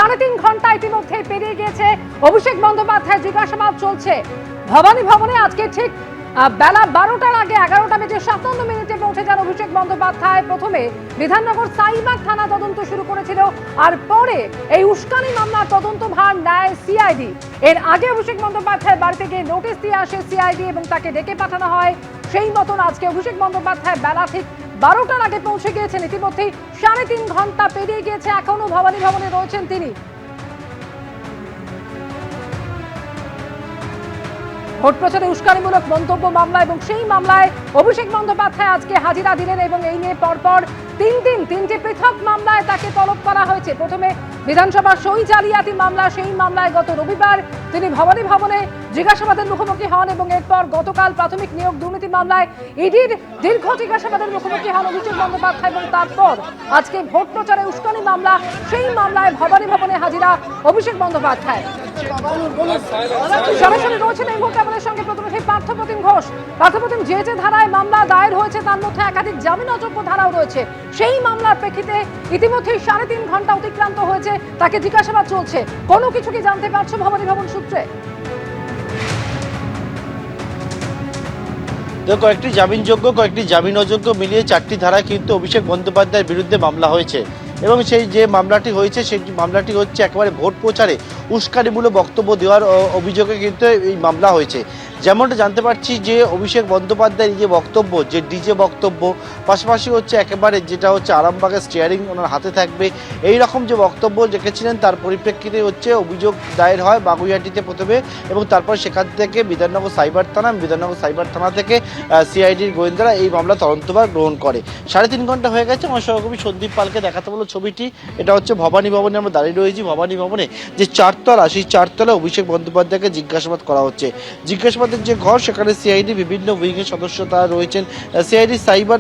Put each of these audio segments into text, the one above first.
3.5 ঘন্টা ইতিমধ্যে পেরিয়ে গিয়েছে। অভিষেক বন্দ্যোপাধ্যায় জিজ্ঞাসাবাদ চলছে ভবানী ভবনে। আজকে ঠিক বেলা 12টার আগে 11:57 পৌঁছে যান অভিষেক বন্দ্যোপাধ্যায়। প্রথমে বিধাননগর সাইবার থানা তদন্ত শুরু করেছিল, আর পরে এই উস্কানি মামলার তদন্ত ভার নেয় সিআইডি। এর আগে অভিষেক বন্দ্যোপাধ্যায় বাড়িতে গিয়ে নোটিশ দিয়ে আসে সিআইডি এবং তাকে ডেকে পাঠানো হয়। সেই মতন আজকে অভিষেক বন্দ্যোপাধ্যায় বেলা ঠিক 12টার আগে পৌঁছে গিয়েছেন। ইতিমধ্যেই 3.5 ঘন্টা পেরিয়ে গিয়েছে, এখনো ভবানী ভবনে রয়েছেন তিনি। ভোট প্রচারে উস্কানিমূলক মন্তব্য মামলা এবং সেই মামলায় অভিষেক বন্দ্যোপাধ্যায় আজকে হাজিরা দিলেন এবং এই নিয়ে পরপর তিনটি পৃথক মামলায় তাকে তলব করা হয়েছে। প্রথমে বিধানসভার সই জালিয়াতি মামলা, সেই মামলায় গত রবিবার তিনি ভবানী ভবনে জিজ্ঞাসাবাদের মুখোমুখি হন এবং এরপর গতকাল প্রাথমিক নিয়োগ দুর্নীতি মামলায় ইডির দীর্ঘ জিজ্ঞাসাবাদের মুখোমুখি হন অভিষেক বন্দ্যোপাধ্যায় এবং তারপর আজকে ভোট প্রচারে উস্কানি মামলা, সেই মামলায় ভবানী ভবনে হাজিরা অভিষেক বন্দ্যোপাধ্যায়। সরাসরি রয়েছেন এই মুহূর্তে আমাদের সঙ্গে প্রতিনিধি পার্থপ্রতিম ঘোষ। পার্থপ্রতিম, যে ধারায় মামলা দায়ের হয়েছে তার মধ্যে একাধিক জামিন অযোগ্য ধারাও রয়েছে। সেই মামলার প্রেক্ষিতে ইতিমধ্যে 3.5 ঘন্টা অতিক্রান্ত হয়েছে, তাকে জিজ্ঞাসাবাদ চলছে। কোনো কিছু কি জানতে পারছো ভবানী ভবন সূত্রে? কয়েকটি জামিনযোগ্য, কয়েকটি জামিন অযোগ্য মিলিয়ে 4টি ধারায় কিন্তু অভিষেক বন্দ্যোপাধ্যায়ের বিরুদ্ধে মামলা হয়েছে এবং সেই যে মামলাটি হয়েছে সেই মামলাটি হচ্ছে একেবারে ভোট প্রচারে উস্কানিমূলক বক্তব্য দেওয়ার অভিযোগে কিন্তু এই মামলা হয়েছে। যেমনটা জানতে পারছি যে অভিষেক বন্দ্যোপাধ্যায়ের যে বক্তব্য, যে ডিজে বক্তব্য, পাশাপাশি হচ্ছে একেবারে যেটা হচ্ছে আরামবাগের স্টিয়ারিং ওনার হাতে থাকবে, এই রকম যে বক্তব্য রেখেছিলেন তার পরিপ্রেক্ষিতে হচ্ছে অভিযোগ দায়ের হয় বাগুইহাটিতে প্রথমে এবং তারপর সেখান থেকে বিধাননগর সাইবার থানা থেকে সিআইডির গোয়েন্দারা এই মামলা তদন্তভার গ্রহণ করে। 3.5 ঘন্টা হয়ে গেছে। আমার সহকর্মী সন্দীপ পালকে দেখাতে বলো ছবিটি। এটা হচ্ছে ভবানী ভবনে আমরা দাঁড়িয়ে রয়েছি। ভবানী ভবনে যে 4তলা, সেই 4তলায় অভিষেক বন্দ্যোপাধ্যায়কে জিজ্ঞাসাবাদ করা হচ্ছে। জিজ্ঞাসাবাদের যে ঘর, সেখানে সিআইডি বিভিন্ন উইংয়ের সদস্য তারা রয়েছেন, সিআইডি সাইবার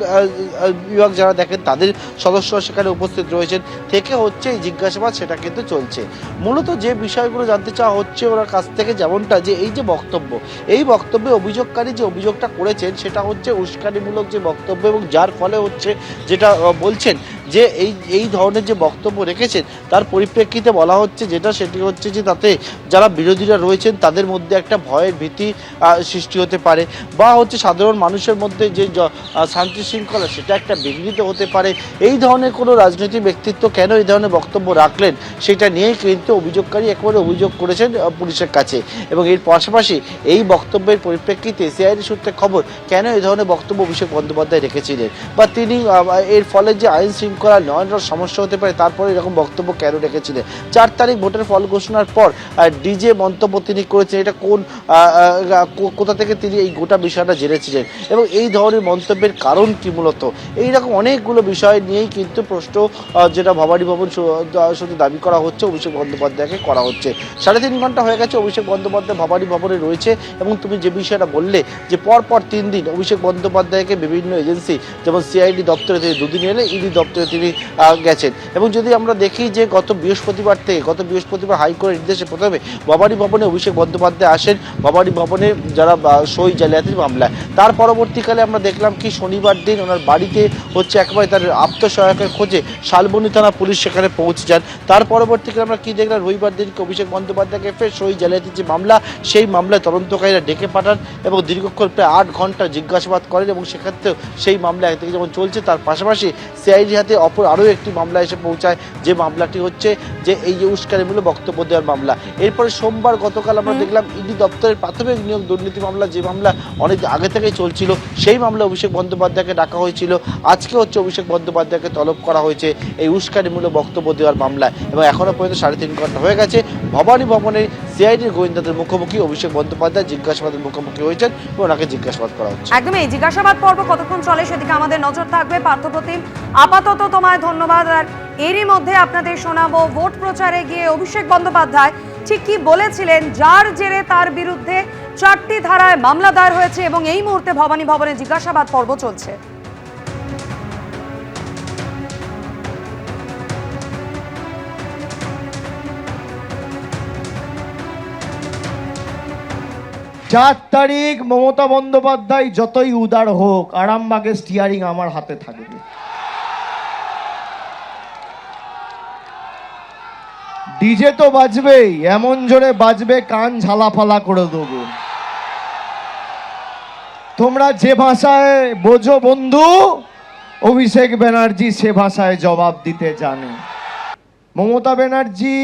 বিভাগ যারা দেখেন তাদের সদস্য সেখানে উপস্থিত রয়েছেন, থেকে হচ্ছে এই জিজ্ঞাসাবাদ সেটা কিন্তু চলছে। মূলত যে বিষয়গুলো জানতে চাওয়া হচ্ছে ওনার কাছ থেকে, যেমনটা যে এই যে বক্তব্য, এই বক্তব্যে অভিযোগকারী যে অভিযোগটা করেছেন সেটা হচ্ছে উস্কানিমূলক যে বক্তব্য এবং যার ফলে হচ্ছে যেটা বলছেন যে এই ধরনের যে বক্তব্য রেখেছেন তার পরিপ্রেক্ষিতে বলা হচ্ছে যেটা, সেটি হচ্ছে যে তাতে যারা বিরোধীরা রয়েছেন তাদের মধ্যে একটা ভয়ের ভীতি সৃষ্টি হতে পারে বা হচ্ছে সাধারণ মানুষের মধ্যে যে শান্তি শৃঙ্খলা সেটা একটা বিঘ্নিত হতে পারে। এই ধরনের কোনো রাজনৈতিক ব্যক্তিত্ব কেন এই ধরনের বক্তব্য রাখলেন সেটা নিয়েই কিন্তু অভিযোগকারী একেবারে অভিযোগ করেছেন পুলিশের কাছে। এবং এর পাশাপাশি এই বক্তব্যের পরিপ্রেক্ষিতে সিআইডি সূত্রে খবর কেন এই ধরনের বক্তব্য অভিষেক বন্দ্যোপাধ্যায় রেখেছিলেন বা তিনি এর ফলে যে আইন শৃঙ্খলা নয়নের সমস্যা হতে পারে তারপরে এরকম বক্তব্য কেন রেখেছিলেন। 4 তারিখ ভোটের ফল ঘোষণার পর ডিজে মন্তব্য তিনি করেছেন, এটা কোথা থেকে তিনি এই গোটা বিষয়টা জেনেছিলেন এবং এই ধরনের মন্তব্যের কারণ কি মূলত, এইরকম অনেকগুলো বিষয় নিয়েই কিন্তু প্রশ্ন যেটা ভবানী ভবন শুধু দাবি করা হচ্ছে অভিষেক বন্দ্যোপাধ্যায়কে করা হচ্ছে। 3.5 ঘন্টা হয়ে গেছে অভিষেক বন্দ্যোপাধ্যায় ভবানী ভবনে রয়েছে এবং তুমি যে বিষয়টা বললে যে পরপর 3 দিন অভিষেক বন্দ্যোপাধ্যায়কে বিভিন্ন এজেন্সি যেমন সিআইডি দপ্তরে তিনি 2 দিন এলে, ইডি দপ্তরে তিনি গেছেন। এবং যদি আমরা দেখি যে গত বৃহস্পতিবার হাইকোর্টের নির্দেশে প্রথমে ভবানী ভবনে অভিষেক বন্দ্যোপাধ্যায় আসেন ভবানী ভবনে যারা সই জালিয়াতির মামলায়, তার পরবর্তীকালে আমরা দেখলাম কি শনিবার দিন ওনার বাড়িতে হচ্ছে একেবারে তার আত্মসহায়কের খোঁজে শালবনী থানা পুলিশ সেখানে পৌঁছে যান। তার পরবর্তীকালে আমরা কি দেখলাম, রবিবার দিনকে অভিষেক বন্দ্যোপাধ্যায়কে ফের সই জালিয়াতির যে মামলা, সেই মামলায় তদন্তকারীরা ডেকে পাঠান এবং দীর্ঘক্ষণ প্রায় 8 ঘন্টা জিজ্ঞাসাবাদ করেন এবং সেক্ষেত্রেও সেই মামলা এক থেকে যেমন চলছে তার পাশাপাশি সিআইডি হাতে অপর আরও একটি মামলা এসে পৌঁছায়, যে মামলাটি হচ্ছে যে এই যে উস্কানিমূলক বক্তব্য দেওয়ার মামলা। এরপরে সোমবার গতকাল আমরা দেখলাম ইডি দপ্তরের প্রাথমিক নিয়োগ দুর্নীতি মামলা, যে মামলা অনেক আগে থেকেই চলছিল, সেই মামলা অভিষেক বন্দ্যোপাধ্যায়কে ডাকা হয়েছিল। আজকে হচ্ছে অভিষেক বন্দ্যোপাধ্যায়কে তলব করা হয়েছে এই উস্কানিমূলক বক্তব্য দেওয়ার মামলায় এবং এখনও পর্যন্ত 3.5 ঘন্টা হয়ে গেছে। ভবানী ভবনের সিআইডির গোয়েন্দাদের মুখোমুখি অভিষেক বন্দ্যোপাধ্যায় জিজ্ঞাসাবাদের মুখোমুখি হয়েছেন এবং ওনাকে জিজ্ঞাসাবাদ করা হচ্ছে। একদমই এই জিজ্ঞাসাবাদ পর্ব কতক্ষণ চলে সেদিকে আমাদের নজর থাকবে। পার্থপ্রতিম, আপাতত তোমায় ধন্যবাদ। আর এরই মধ্যে আপনাদের শোনাবো ভোট প্রচারে গিয়ে অভিষেক বন্দ্যোপাধ্যায় ঠিক কি বলেছিলেন, যার জেরে তার বিরুদ্ধে 4টি ধারায় মামলা দায়ের হয়েছে এবং এই মুহূর্তে ভবানী ভবনে জিজ্ঞাসাবাদ পর্ব চলছে। চার তারিখ মমতা বন্দ্যোপাধ্যায় যতই উদার হোক, আরামবাগের স্টিয়ারিং আমার হাতে থাকবে। ডিজে তো বাজবেই, এমন জোরে বাজবে কান ঝালাফালা করে দেবো। তোমরা যে ভাষায় বোঝো বন্ধু, অভিষেক ব্যানার্জি সে ভাষায় জবাব দিতে জানে। মমতা ব্যানার্জি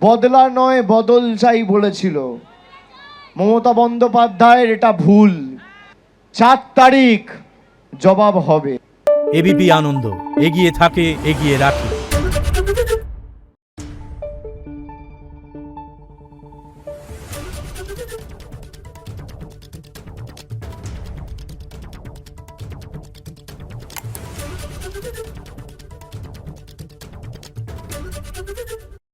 বদলা নয় বদল চাই বলেছিল। মমতা বন্দ্যোপাধ্যায়ের এটা ভুল। 4 তারিখ জবাব হবে। এবিপি আনন্দ, এগিয়ে থাকে, এগিয়ে রাখে।